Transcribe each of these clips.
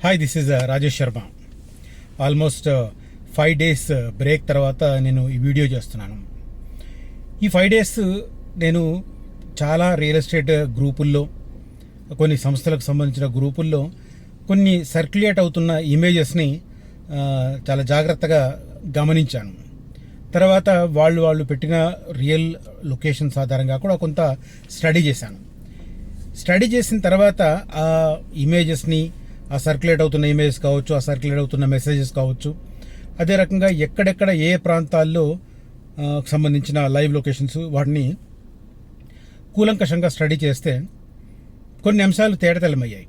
Hi, this is Rajesh Sharma. Almost 5 days break తర్వాత నేను ఈ వీడియో చేస్తున్నాను. ఈ 5 days నేను చాలా రియల్ ఎస్టేట్ గ్రూపుల్లో, కొన్ని సంస్థలకు సంబంధించిన గ్రూపుల్లో కొన్ని సర్క్యులేట్ అవుతున్న ఇమేజెస్ని చాలా జాగ్రత్తగా గమనించాను. తర్వాత వాళ్ళు పెట్టిన రియల్ లొకేషన్స్ ఆధారంగా కూడా కొంత స్టడీ చేశాను. స్టడీ చేసిన తర్వాత ఆ ఇమేజెస్ని, ఆ సర్క్యులేట్ అవుతున్న ఇమేజెస్ కావచ్చు, ఆ సర్క్యులేట్ అవుతున్న మెసేజెస్ కావచ్చు, అదే రకంగా ఎక్కడెక్కడ ఏ ప్రాంతాల్లో సంబంధించిన లైవ్ లొకేషన్స్, వాటిని కూలంకషంగా స్టడీ చేస్తే కొన్ని అంశాలు తేటతెల్లమయ్యాయి.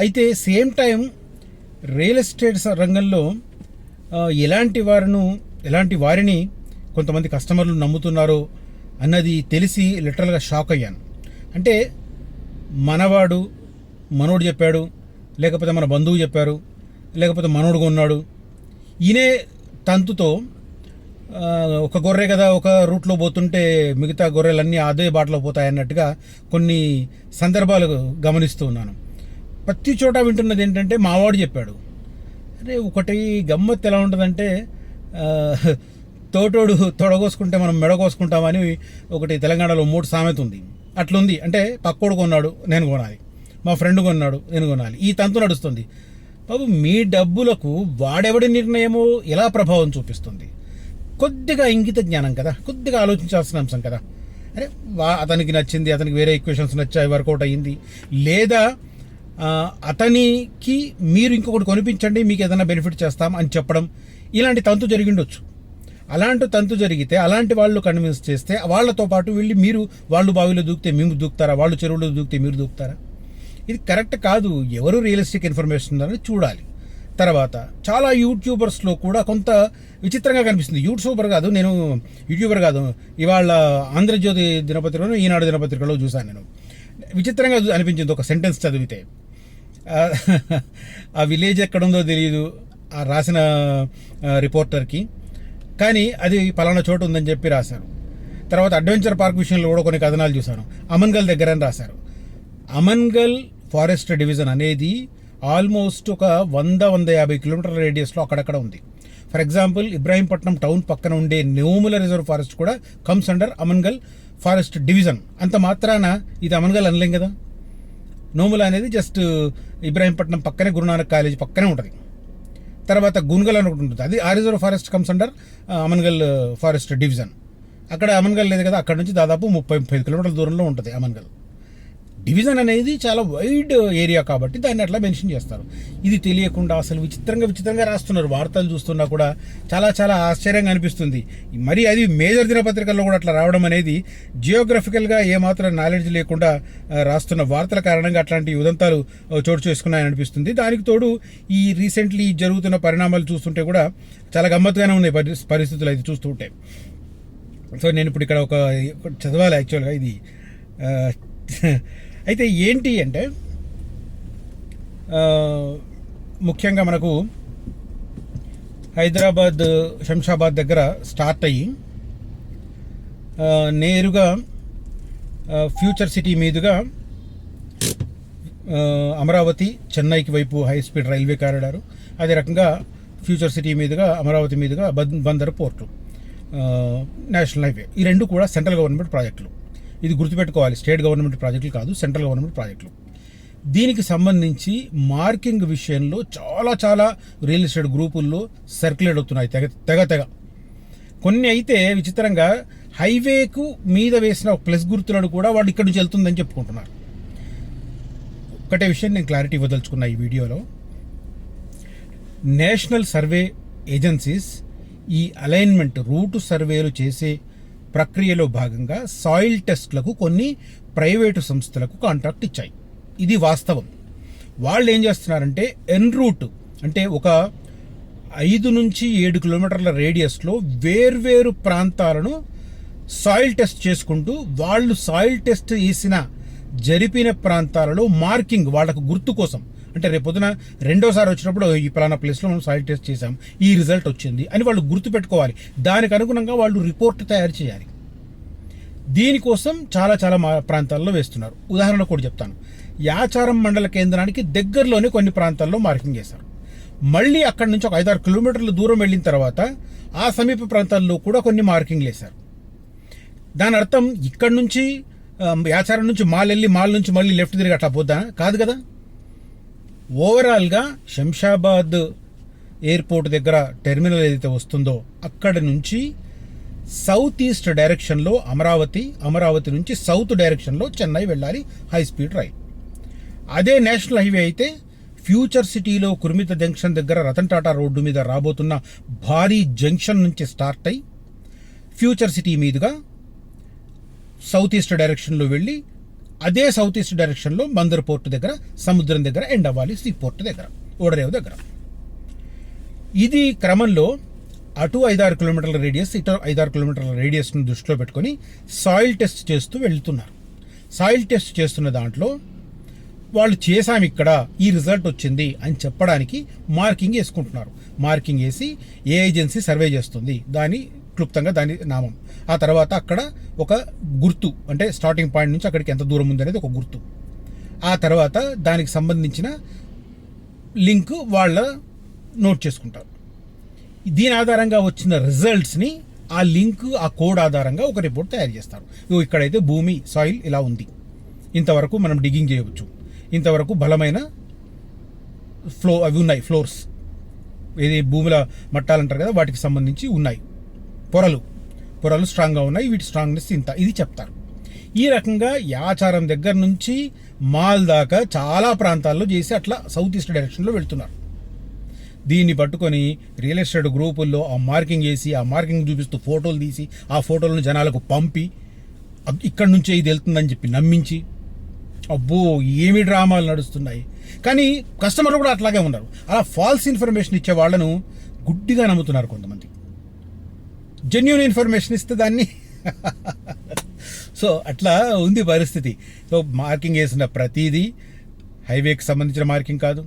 అయితే సేమ్ టైం రియల్ ఎస్టేట్ రంగంలో ఎలాంటి వారిని కొంతమంది కస్టమర్లు నమ్ముతున్నారో అన్నది తెలిసి లిటరల్గా షాక్ అయ్యాను. అంటే మనోడు చెప్పాడు, లేకపోతే మన బంధువు చెప్పారు, లేకపోతే మనోడు కొన్నాడు, ఈయనే తంతుతో ఒక గొర్రె కదా ఒక రూట్లో పోతుంటే మిగతా గొర్రెలన్నీ అదే బాటలో పోతాయన్నట్టుగా కొన్ని సందర్భాలు గమనిస్తూ ఉన్నాను. ప్రతి చోట వింటున్నది ఏంటంటే మావాడు చెప్పాడు. అరే, ఒకటి గమ్మత్తు ఎలా ఉంటుందంటే, తోటోడు తొడగోసుకుంటే మనం మెడకోసుకుంటామని ఒకటి తెలంగాణలో 3 సామెత ఉంది. అట్లుంది. అంటే పక్కోడు కొన్నాడు, నేను కొనాలి, మా ఫ్రెండ్ కొన్నాడు, నేను కొనాలి, ఈ తంతు నడుస్తుంది. బాబు, మీ డబ్బులకు వాడెవడి నిర్ణయమో ఎలా ప్రభావం చూపిస్తుంది? కొద్దిగా ఇంగిత జ్ఞానం కదా, కొద్దిగా ఆలోచించాల్సిన అంశం కదా. అరే, అతనికి నచ్చింది, అతనికి వేరే ఈక్వేషన్స్ నచ్చాయి, వర్కౌట్ అయ్యింది, లేదా అతనికి మీరు ఇంకొకటి కొనిపించండి, మీకు ఏదైనా బెనిఫిట్ చేస్తాం అని చెప్పడం, ఇలాంటి తంతు జరిగిండొచ్చు. అలాంటి తంతు జరిగితే అలాంటి వాళ్ళు కన్విన్స్ చేస్తే వాళ్ళతో పాటు వెళ్ళి వాళ్ళు బావిలో దూకితే మీరు దూకుతారా, వాళ్ళు చెరువులో దూకితే మీరు దూకుతారా? ఇది కరెక్ట్ కాదు. ఎవరు రియలిస్టిక్ ఇన్ఫర్మేషన్ ఉందని చూడాలి. తర్వాత చాలా యూట్యూబర్స్లో కూడా కొంత విచిత్రంగా కనిపిస్తుంది. నేను యూట్యూబర్ కాదు, ఇవాళ ఆంధ్రజ్యోతి దినపత్రికలో, ఈనాడు దినపత్రికలో చూశాను. నేను విచిత్రంగా అనిపించింది ఒక సెంటెన్స్ చదివితే. ఆ విలేజ్ ఎక్కడుందో తెలియదు ఆ రాసిన రిపోర్టర్కి, కానీ అది పలానా చోటు ఉందని చెప్పి రాశారు. తర్వాత అడ్వెంచర్ పార్క్ విషయంలో కూడా కొన్ని కథనాలు చూశాను. అమన్గల్ దగ్గర అని రాశారు. అమన్గల్ ఫారెస్ట్ డివిజన్ అనేది ఆల్మోస్ట్ ఒక 100-150 కిలోమీటర్ల రేడియస్లో అక్కడక్కడ ఉంది. ఫర్ ఎగ్జాంపుల్, ఇబ్రాహీంపట్నం టౌన్ పక్కన ఉండే నోముల రిజర్వ్ ఫారెస్ట్ కూడా comes under Amangal forest division. అంత మాత్రాన ఇది అమన్గల్ అనలేం కదా. నోముల అనేది జస్ట్ ఇబ్రాహీంపట్నం పక్కనే, గురునానక్ కాలేజీ పక్కనే ఉంటుంది. తర్వాత గున్గల్ అని ఒకటి ఉంటుంది, అది ఆ reserve forest comes under Amangal forest division. అక్కడ అమన్గల్ లేదు కదా, అక్కడ నుంచి దాదాపు 30-35 కిలోమీటర్ల దూరంలో ఉంటుంది అమన్గల్. డివిజన్ అనేది చాలా వైడ్ ఏరియా కాబట్టి దాన్ని అట్లా మెన్షన్ చేస్తారు. ఇది తెలియకుండా అసలు విచిత్రంగా రాస్తున్నారు. వార్తలు చూస్తున్నా కూడా చాలా చాలా ఆశ్చర్యంగా అనిపిస్తుంది. మరి అది మేజర్ దినపత్రికల్లో కూడా అట్లా రావడం అనేది, జియోగ్రఫికల్గా ఏమాత్రం నాలెడ్జ్ లేకుండా రాస్తున్న వార్తల కారణంగా అట్లాంటి ఉదంతాలు చోటు చేసుకున్నాయని అనిపిస్తుంది. దానికి తోడు ఈ రీసెంట్లీ జరుగుతున్న పరిణామాలు చూస్తుంటే కూడా చాలా గమ్మత్తుగానే ఉన్నాయి పరిస్థితులు అయితే చూస్తూ ఉంటే. సో నేను ఇప్పుడు ఇక్కడ ఒక చదవాలి యాక్చువల్గా ఇది. అయితే ఏంటి అంటే, ముఖ్యంగా మనకు హైదరాబాద్ శంషాబాద్ దగ్గర స్టార్ట్ అయ్యి నేరుగా ఫ్యూచర్ సిటీ మీదుగా అమరావతి, చెన్నైకి వైపు హై స్పీడ్ రైల్వే కారిడారు, అదే రకంగా ఫ్యూచర్ సిటీ మీదుగా అమరావతి మీదుగా బందర్ పోర్టు, నేషనల్ హైవే, ఈ రెండు కూడా సెంట్రల్ గవర్నమెంట్ ప్రాజెక్టులు. ఇది గుర్తుపెట్టుకోవాలి, స్టేట్ గవర్నమెంట్ ప్రాజెక్టులు కాదు, సెంట్రల్ గవర్నమెంట్ ప్రాజెక్టులు. దీనికి సంబంధించి మార్కింగ్ విషయంలో చాలా చాలా రియల్ ఎస్టేట్ గ్రూపుల్లో సర్క్యులేట్ అవుతున్నాయి తెగ. కొన్ని అయితే విచిత్రంగా హైవేకు మీద వేసిన ప్లస్ గుర్తులను కూడా వాళ్ళు ఇక్కడి నుంచి వెళ్తుందని చెప్పుకుంటున్నారు. ఒక్కటే విషయం నేను క్లారిటీ ఇవ్వదలుచుకున్నా ఈ వీడియోలో. నేషనల్ సర్వే ఏజెన్సీస్ ఈ అలైన్మెంట్ రూటు సర్వేలు చేసే ప్రక్రియలో భాగంగా సాయిల్ టెస్ట్లకు కొన్ని ప్రైవేటు సంస్థలకు కాంట్రాక్ట్ ఇచ్చాయి. ఇది వాస్తవం. వాళ్ళు ఏం చేస్తున్నారంటే ఎన్ రూట్ అంటే ఒక 5-7 కిలోమీటర్ల రేడియస్లో వేర్వేరు ప్రాంతాలను సాయిల్ టెస్ట్ చేసుకుంటూ, వాళ్ళు సాయిల్ టెస్ట్ జరిపిన ప్రాంతాలలో మార్కింగ్, వాళ్ళకు గుర్తు కోసం, అంటే రేపొద్దున రెండోసారి వచ్చినప్పుడు ఈ పలానా ప్లేస్లో మనం సాయిల్ టెస్ట్ చేసాం, ఈ రిజల్ట్ వచ్చింది అని వాళ్ళు గుర్తుపెట్టుకోవాలి. దానికి అనుగుణంగా వాళ్ళు రిపోర్ట్ తయారు చేయాలి. దీనికోసం చాలా చాలా ప్రాంతాల్లో వేస్తున్నారు. ఉదాహరణ కూడా చెప్తాను. యాచారం మండల కేంద్రానికి దగ్గరలోనే కొన్ని ప్రాంతాల్లో మార్కింగ్ చేశారు. మళ్ళీ అక్కడి నుంచి ఒక 5-6 కిలోమీటర్ల దూరం వెళ్ళిన తర్వాత ఆ సమీప ప్రాంతాల్లో కూడా కొన్ని మార్కింగ్లు వేశారు. దాని అర్థం ఇక్కడి నుంచి యాచారం నుంచి మాల్ వెళ్ళి మాల్ నుంచి మళ్ళీ లెఫ్ట్ తిరిగి అట్లా పోద్దా? కాదు కదా. ఓవరాల్గా శంషాబాద్ ఎయిర్పోర్ట్ దగ్గర టెర్మినల్ ఏదైతే వస్తుందో అక్కడి నుంచి సౌత్ ఈస్ట్ డైరెక్షన్లో అమరావతి నుంచి సౌత్ డైరెక్షన్లో చెన్నై వెళ్ళాలి హై స్పీడ్ రైల్. అదే నేషనల్ హైవే అయితే ఫ్యూచర్ సిటీలో కుర్మిత జంక్షన్ దగ్గర రతన్ టాటా రోడ్డు మీద రాబోతున్న భారీ జంక్షన్ నుంచి స్టార్ట్ అయి ఫ్యూచర్ సిటీ మీదుగా సౌత్ ఈస్ట్ డైరెక్షన్లో వెళ్ళి అదే సౌత్ ఈస్ట్ డైరెక్షన్లో బందర్ పోర్టు దగ్గర సముద్రం దగ్గర ఎండ్ అవ్వాలి సీ పోర్టు దగ్గర ఓడరేవు దగ్గర. ఇది క్రమంలో అటు 5-6 కిలోమీటర్ల రేడియస్ ఇటు 5-6 కిలోమీటర్ల రేడియస్ను దృష్టిలో పెట్టుకొని సాయిల్ టెస్ట్ చేస్తూ వెళ్తున్నారు. సాయిల్ టెస్ట్ చేస్తున్న దాంట్లో వాళ్ళు చేశాం ఇక్కడ ఈ రిజల్ట్ వచ్చింది అని చెప్పడానికి మార్కింగ్ వేసుకుంటున్నారు. మార్కింగ్ వేసి ఏ ఏజెన్సీ సర్వే చేస్తుంది దాని క్లుప్తంగా దాని నామం, ఆ తర్వాత అక్కడ ఒక గుర్తు, అంటే స్టార్టింగ్ పాయింట్ నుంచి అక్కడికి ఎంత దూరం ఉంది అనేది ఒక గుర్తు, ఆ తర్వాత దానికి సంబంధించిన లింక్ వాళ్ళ నోట్ చేసుకుంటారు. దీని ఆధారంగా వచ్చిన రిజల్ట్స్ని ఆ లింక్ ఆ కోడ్ ఆధారంగా ఒక రిపోర్ట్ తయారు చేస్తారు. ఇక్కడైతే భూమి సాయిల్ ఇలా ఉంది, ఇంతవరకు మనం డిగ్గింగ్ చేయవచ్చు, ఇంతవరకు బలమైన అవి ఉన్నాయి, ఫ్లోర్స్ ఏది భూముల మట్టాలంటారు కదా వాటికి సంబంధించి ఉన్నాయి, పొరలు స్ట్రాంగ్గా ఉన్నాయి, వీటి స్ట్రాంగ్నెస్ ఇంత, ఇది చెప్తారు. ఈ రకంగా యాచారం దగ్గర నుంచి మాల్ దాకా చాలా ప్రాంతాల్లో చేసి అట్లా సౌత్ ఈస్ట్ డైరెక్షన్లో వెళ్తున్నారు. దీన్ని పట్టుకొని రియల్ ఎస్టేట్ గ్రూపుల్లో ఆ మార్కింగ్ వేసి ఆ మార్కింగ్ చూపిస్తూ ఫోటోలు తీసి ఆ ఫోటోలను జనాలకు పంపి ఇక్కడి నుంచే ఇది వెళ్తుందని చెప్పి నమ్మించి అబ్బో ఏమి డ్రామాలు నడుస్తున్నాయి. కానీ కస్టమర్లు కూడా అట్లాగే ఉన్నారు. అలా ఫాల్స్ ఇన్ఫర్మేషన్ ఇచ్చే వాళ్ళను గుడ్డిగా నమ్ముతున్నారు కొంతమంది. జెన్యూన్ ఇన్ఫర్మేషన్ ఇస్తే దాన్ని సో అట్లా ఉంది పరిస్థితి. సో మార్కింగ్ వేసిన ప్రతిదీ హైవేకి సంబంధించిన మార్కింగ్ కాదు.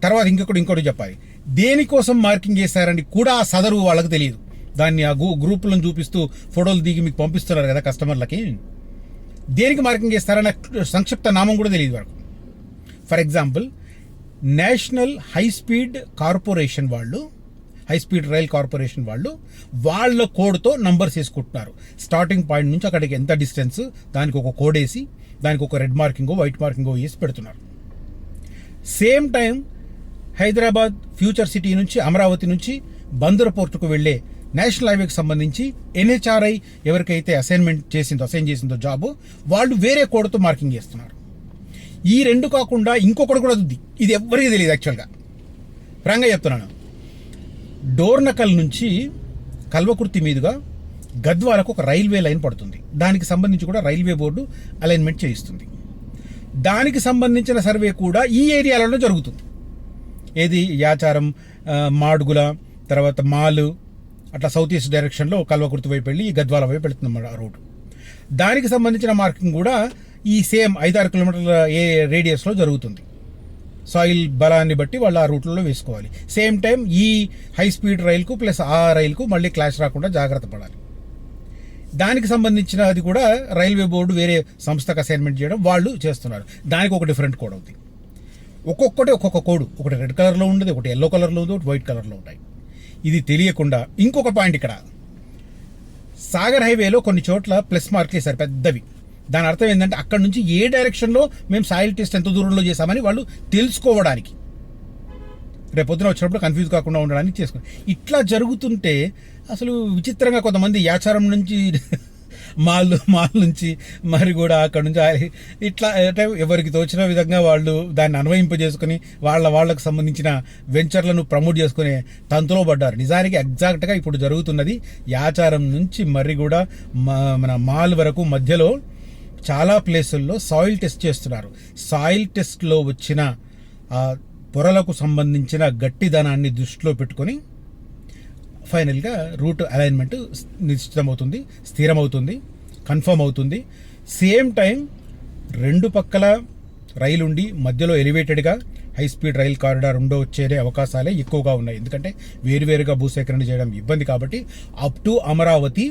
తర్వాత ఇంకోటి చెప్పాలి, దేనికోసం మార్కింగ్ చేశారని కూడా ఆ సదరు వాళ్ళకి తెలియదు. దాన్ని ఆ గ్రూపులను చూపిస్తూ ఫోటోలు దిగి మీకు పంపిస్తున్నారు కదా కస్టమర్లకి, దేనికి మార్కింగ్ చేస్తారన్న సంక్షిప్త నామం కూడా తెలియదు వాళ్ళకు. For example, national high speed rail corporation వాళ్ళు వాళ్ళ కోడ్తో నంబర్స్ వేసుకుంటున్నారు. స్టార్టింగ్ పాయింట్ నుంచి అక్కడికి ఎంత డిస్టెన్స్, దానికి ఒక కోడ్ వేసి దానికి ఒక రెడ్ మార్కింగో వైట్ మార్కింగో వేసి పెడుతున్నారు. Same time Hyderabad future city నుంచి అమరావతి నుంచి బందర్ పోర్టుకు వెళ్లే నేషనల్ హైవేకి సంబంధించి NHRI ఎవరికైతే అసైన్ చేసిందో జాబ్, వాళ్ళు వేరే కోడ్తో మార్కింగ్ చేస్తున్నారు. ఈ రెండు కాకుండా ఇంకొకటి కూడా ఉంది, ఇది ఎవ్వరికీ తెలియదు. యాక్చువల్గా ఫ్రాంక్గా చెప్తున్నాను, డోర్నకల్ నుంచి కల్వకుర్తి మీదుగా గద్వాలకు ఒక రైల్వే లైన్ పడుతుంది. దానికి సంబంధించి కూడా రైల్వే బోర్డు అలైన్మెంట్ చేయిస్తుంది. దానికి సంబంధించిన సర్వే కూడా ఈ ఏరియాలలో జరుగుతుంది. ఏది యాచారం, మాడుగుల, తర్వాత మాలు, అట్లా సౌత్ ఈస్ట్ డైరెక్షన్లో కల్వకుర్తి వైపు వెళ్ళి గద్వాల వైపు వెళుతుంది ఆ రోడ్డు. దానికి సంబంధించిన మార్కింగ్ కూడా ఈ సేమ్ 5-6 కిలోమీటర్ల రేడియస్లో జరుగుతుంది. సాయిల్ బలాన్ని బట్టి వాళ్ళు ఆ రూట్లలో వేసుకోవాలి. సేమ్ టైం ఈ హై స్పీడ్ రైలుకు ప్లస్ ఆ రైలుకు మళ్ళీ క్లాష్ రాకుండా జాగ్రత్త పడాలి. దానికి సంబంధించిన అది కూడా రైల్వే బోర్డు వేరే సంస్థకు అసైన్మెంట్ చేయడం వాళ్ళు చేస్తున్నారు. దానికి ఒక డిఫరెంట్ కోడ్ అవుతుంది. ఒక్కొక్క కోడ్, ఒకటి రెడ్ కలర్లో ఉండదు, ఒకటి ఎల్లో కలర్లో ఉంది, ఒకటి వైట్ కలర్లో ఉంటాయి. ఇది తెలియకుండా ఇంకొక పాయింట్, ఇక్కడ సాగర్ హైవేలో కొన్ని చోట్ల ప్లస్ మార్కులు వేశారు పెద్దవి. దాని అర్థం ఏంటంటే అక్కడ నుంచి ఏ డైరెక్షన్లో మేము సాయిల్ టెస్ట్ ఎంత దూరంలో చేసామని వాళ్ళు తెలుసుకోవడానికి, రేపొద్దున వచ్చినప్పుడు కన్ఫ్యూజ్ కాకుండా ఉండడానికి చేసుకుని. ఇట్లా జరుగుతుంటే అసలు విచిత్రంగా కొంతమంది యాచారం నుంచి మాల్ నుంచి మరి కూడా అక్కడ నుంచి ఇట్లా ఎవరికి తోచిన విధంగా వాళ్ళు దాన్ని అన్వయింపజేసుకుని వాళ్ళకు సంబంధించిన వెంచర్లను ప్రమోట్ చేసుకునే తంతులో పడ్డారు. నిజానికి ఎగ్జాక్ట్గా ఇప్పుడు జరుగుతున్నది యాచారం నుంచి మరి కూడా మన మాల్ వరకు మధ్యలో చాలా ప్లేసుల్లో సాయిల్ టెస్ట్ చేస్తున్నారు. సాయిల్ టెస్ట్లో వచ్చిన పొరలకు సంబంధించిన గట్టిదనాన్ని దృష్టిలో పెట్టుకొని ఫైనల్గా రూట్ అలైన్మెంట్ నిశ్చితమవుతుంది, స్థిరమవుతుంది, కన్ఫర్మ్ అవుతుంది. సేమ్ టైం రెండు పక్కల రైలు ఉండి మధ్యలో ఎలివేటెడ్గా హై స్పీడ్ రైల్ కారిడార్ వచ్చే అవకాశాలే ఎక్కువగా ఉన్నాయి. ఎందుకంటే వేరువేరుగా భూసేకరణ చేయడం ఇబ్బంది కాబట్టి అప్ టు అమరావతి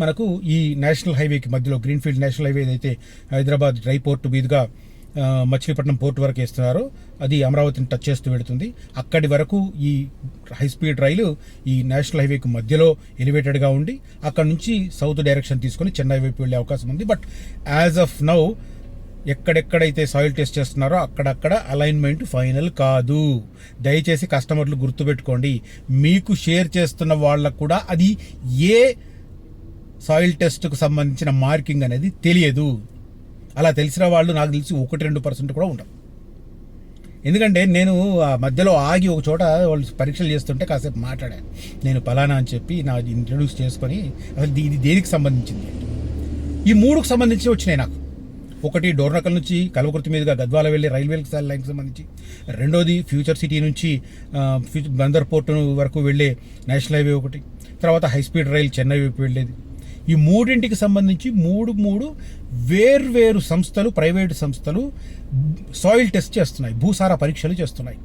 మనకు ఈ నేషనల్ హైవేకి మధ్యలో గ్రీన్ఫీల్డ్ నేషనల్ హైవే అయితే హైదరాబాద్ డ్రై పోర్ట్ మీదుగా మచిలీపట్నం పోర్ట్ వరకు వేస్తున్నారో అది అమరావతిని టచ్ చేస్తూ వెళుతుంది. అక్కడి వరకు ఈ హై స్పీడ్ రైలు ఈ నేషనల్ హైవేకి మధ్యలో ఎలివేటెడ్గా ఉండి అక్కడ నుంచి సౌత్ డైరెక్షన్ తీసుకొని చెన్నై వైపు వెళ్ళే అవకాశం ఉంది. బట్ యాజ్ ఆఫ్ నౌ ఎక్కడెక్కడైతే సాయిల్ టెస్ట్ చేస్తున్నారో అక్కడక్కడ అలైన్మెంట్ ఫైనల్ కాదు. దయచేసి కస్టమర్లు గుర్తుపెట్టుకోండి. మీకు షేర్ చేస్తున్న వాళ్ళకు కూడా అది ఏ సాయిల్ టెస్ట్కు సంబంధించిన మార్కింగ్ అనేది తెలియదు. అలా తెలిసిన వాళ్ళు నాకు తెలిసి 1-2% కూడా ఉండరు. ఎందుకంటే నేను ఆ మధ్యలో ఆగి ఒక చోట వాళ్ళు పరీక్షలు చేస్తుంటే కాసేపు మాట్లాడాను. నేను పలానా అని చెప్పి నా ఇంట్రడ్యూస్ చేసుకొని అసలు ఇది దేనికి సంబంధించింది, ఈ 3కు సంబంధించి వచ్చినాయి నాకు. ఒకటి డోర్నకల్ నుంచి కల్వకుర్తి మీదుగా గద్వాల వెళ్ళి రైల్వే లైన్కి సంబంధించి, రెండోది ఫ్యూచర్ సిటీ నుంచి బందర్ పోర్టు వరకు వెళ్ళే నేషనల్ హైవే ఒకటి, తర్వాత హై స్పీడ్ రైల్ చెన్నై వైపు వెళ్ళేది. ఈ 3కి సంబంధించి మూడు వేర్వేరు సంస్థలు, ప్రైవేటు సంస్థలు సాయిల్ టెస్ట్ చేస్తున్నాయి, భూసార పరీక్షలు చేస్తున్నాయి,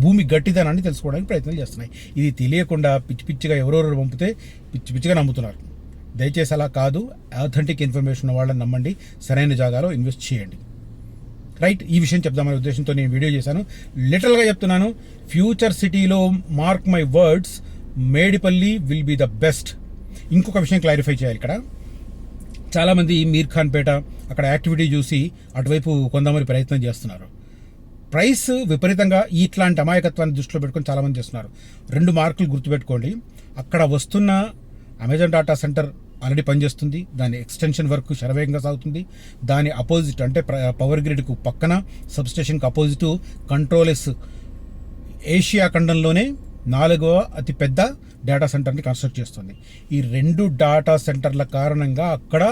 భూమి గట్టిదనాన్ని తెలుసుకోవడానికి ప్రయత్నం చేస్తున్నాయి. ఇది తెలియకుండా పిచ్చిగా ఎవరెవరు పంపితే పిచ్చిగా నమ్ముతున్నారు. దయచేసి అలా కాదు. అథెంటిక్ ఇన్ఫర్మేషన్ వాళ్ళని నమ్మండి, సరైన జాగాలో ఇన్వెస్ట్ చేయండి. రైట్, ఈ విషయం చెప్దామనే ఉద్దేశంతో నేను వీడియో చేశాను. లిటరల్గా చెప్తున్నాను, ఫ్యూచర్ సిటీలో mark my words, Medipalli will be the best. ఇంకొక విషయం క్లారిఫై చేయాలి. ఇక్కడ చాలామంది మీర్ ఖాన్ పేట అక్కడ యాక్టివిటీ చూసి అటువైపు కొందామని ప్రయత్నం చేస్తున్నారు. ప్రైస్ విపరీతంగా ఇట్లాంటి అమాయకత్వాన్ని దృష్టిలో పెట్టుకొని చాలామంది చేస్తున్నారు. 2 మార్కులు గుర్తుపెట్టుకోండి. అక్కడ వస్తున్న అమెజాన్ డాటా సెంటర్ ఆల్రెడీ పనిచేస్తుంది, దాని ఎక్స్టెన్షన్ వర్క్ శరవేగంగా సాగుతుంది. దాని అపోజిట్ అంటే పవర్ గ్రిడ్కు పక్కన సబ్స్టేషన్కి అపోజిట్ కంట్రోలెస్ ఏషియా ఖండంలోనే 4వ అతిపెద్ద డేటా సెంటర్ని కన్స్ట్రక్ట్ చేస్తుంది. ఈ 2 డేటా సెంటర్ల కారణంగా అక్కడ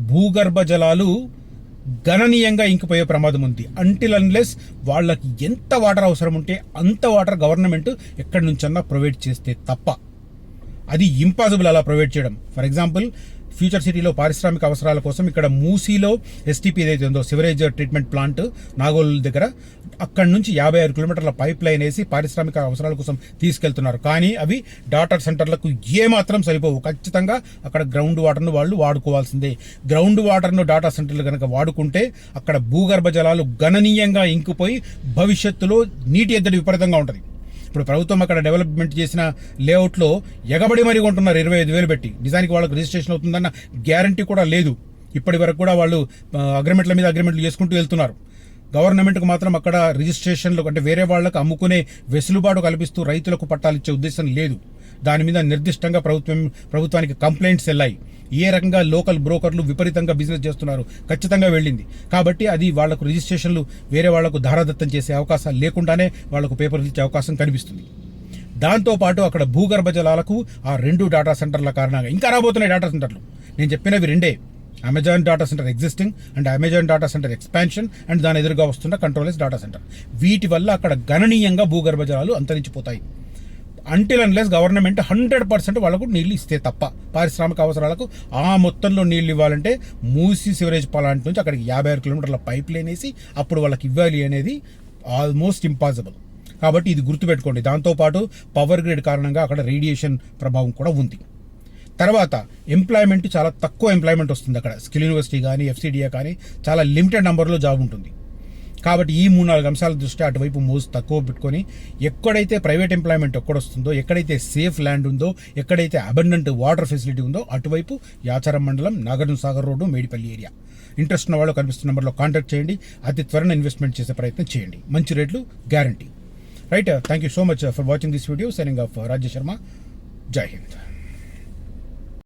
భూగర్భ జలాలు గణనీయంగా ఇంకిపోయే ప్రమాదం ఉంది. అంటిల్ అన్లెస్ వాళ్ళకి ఎంత వాటర్ అవసరం ఉంటే అంత వాటర్ గవర్నమెంట్ ఎక్కడి నుంచన్నా ప్రొవైడ్ చేస్తే తప్ప. అది ఇంపాసిబుల్ అలా ప్రొవైడ్ చేయడం. ఫర్ ఎగ్జాంపుల్, ఫ్యూచర్ సిటీలో పారిశ్రామిక అవసరాల కోసం ఇక్కడ మూసీలో ఎస్టీపీ ఏదైతే ఉందో సివరేజ్ ట్రీట్మెంట్ ప్లాంట్ నాగోల్ దగ్గర, అక్కడి నుంచి 56 కిలోమీటర్ల పైప్ లైన్ వేసి పారిశ్రామిక అవసరాల కోసం తీసుకెళ్తున్నారు. కానీ అవి డాటా సెంటర్లకు ఏమాత్రం సరిపోవు. ఖచ్చితంగా అక్కడ గ్రౌండ్ వాటర్ను వాళ్ళు వాడుకోవాల్సిందే. గ్రౌండ్ వాటర్ను డాటా సెంటర్లు కనుక వాడుకుంటే అక్కడ భూగర్భ జలాలు గణనీయంగా ఇంకిపోయి భవిష్యత్తులో నీటి ఎద్దడి విపరీతంగా ఉంటుంది. ఇప్పుడు ప్రభుత్వం అక్కడ డెవలప్మెంట్ చేసిన లేఅవుట్లో ఎగబడి మరీ కొంటున్నారు 25,000 పెట్టి. నిజానికి వాళ్ళకు రిజిస్ట్రేషన్ అవుతుందన్న గ్యారంటీ కూడా లేదు. ఇప్పటి వరకు కూడా వాళ్ళు అగ్రిమెంట్ల మీద అగ్రిమెంట్లు చేసుకుంటూ వెళ్తున్నారు. గవర్నమెంట్కు మాత్రం అక్కడ రిజిస్ట్రేషన్లు అంటే వేరే వాళ్ళకు అమ్ముకునే వెసులుబాటు కల్పిస్తూ రైతులకు పట్టాలు ఇచ్చే ఉద్దేశం లేదు. దాని మీద నిర్దిష్టంగా ప్రభుత్వానికి కంప్లైంట్స్ వెళ్ళాయి. ఏ రకంగా లోకల్ బ్రోకర్లు విపరీతంగా బిజినెస్ చేస్తున్నారు ఖచ్చితంగా వెళ్ళింది. కాబట్టి అది వాళ్లకు రిజిస్ట్రేషన్లు వేరే వాళ్లకు ధారాదత్తం చేసే అవకాశాలు లేకుండానే వాళ్లకు పేపర్లు ఇచ్చే అవకాశం కనిపిస్తుంది. దాంతోపాటు అక్కడ భూగర్భ జలాలకు ఆ 2 డేటా సెంటర్ల కారణంగా ఇంకా రాబోతున్నాయి డేటా సెంటర్లు. నేను చెప్పినవి 2: Amazon data centre existing and Amazon data centre expansion and దాని ఎదురుగా వస్తున్న కంట్రోలెస్ డేటా సెంటర్. వీటి వల్ల అక్కడ గణనీయంగా భూగర్భ జలాలు అంతరించిపోతాయి. అంటిల్ అన్లెస్ గవర్నమెంట్ 100% వాళ్ళకు నీళ్లు ఇస్తే తప్ప. పారిశ్రామిక అవసరాలకు ఆ మొత్తంలో నీళ్లు ఇవ్వాలంటే మూసీ సివరేజ్ ప్లాంట్ నుంచి అక్కడికి 56 కిలోమీటర్ల పైప్ లైన్ వేసి అప్పుడు వాళ్ళకి ఇవ్వాలి అనేది ఆల్మోస్ట్ ఇంపాసిబుల్. కాబట్టి ఇది గుర్తుపెట్టుకోండి. దాంతోపాటు పవర్ గ్రిడ్ కారణంగా అక్కడ రేడియేషన్ ప్రభావం కూడా ఉంది. తర్వాత ఎంప్లాయ్మెంట్ చాలా తక్కువ ఎంప్లాయ్మెంట్ వస్తుంది అక్కడ. స్కిల్ యూనివర్సిటీ కానీ ఎఫ్సిడిఏ కానీ చాలా లిమిటెడ్ నెంబర్లో జాబ్ ఉంటుంది. కాబట్టి ఈ 3-4 అంశాల దృష్ట్యా అటువైపు మోజు తక్కువ పెట్టుకొని ఎక్కడైతే ప్రైవేట్ ఎంప్లాయ్మెంట్ ఎక్కడొస్తుందో, ఎక్కడైతే సేఫ్ ల్యాండ్ ఉందో, ఎక్కడైతే అబండెంట్ వాటర్ ఫెసిలిటీ ఉందో అటువైపు యాచారం మండలం, Nagarjuna Sagar road, Medipalli area. Interest ఉన్న వాళ్ళు కనిపిస్తున్న నెంబర్లో కాంటాక్ట్ చేయండి. అతి త్వరన ఇన్వెస్ట్మెంట్ చేసే ప్రయత్నం చేయండి. మంచి రేట్లు guarantee. Right, thank you so much for watching this video. Signing off Rajesh Sharma. జై హింద్.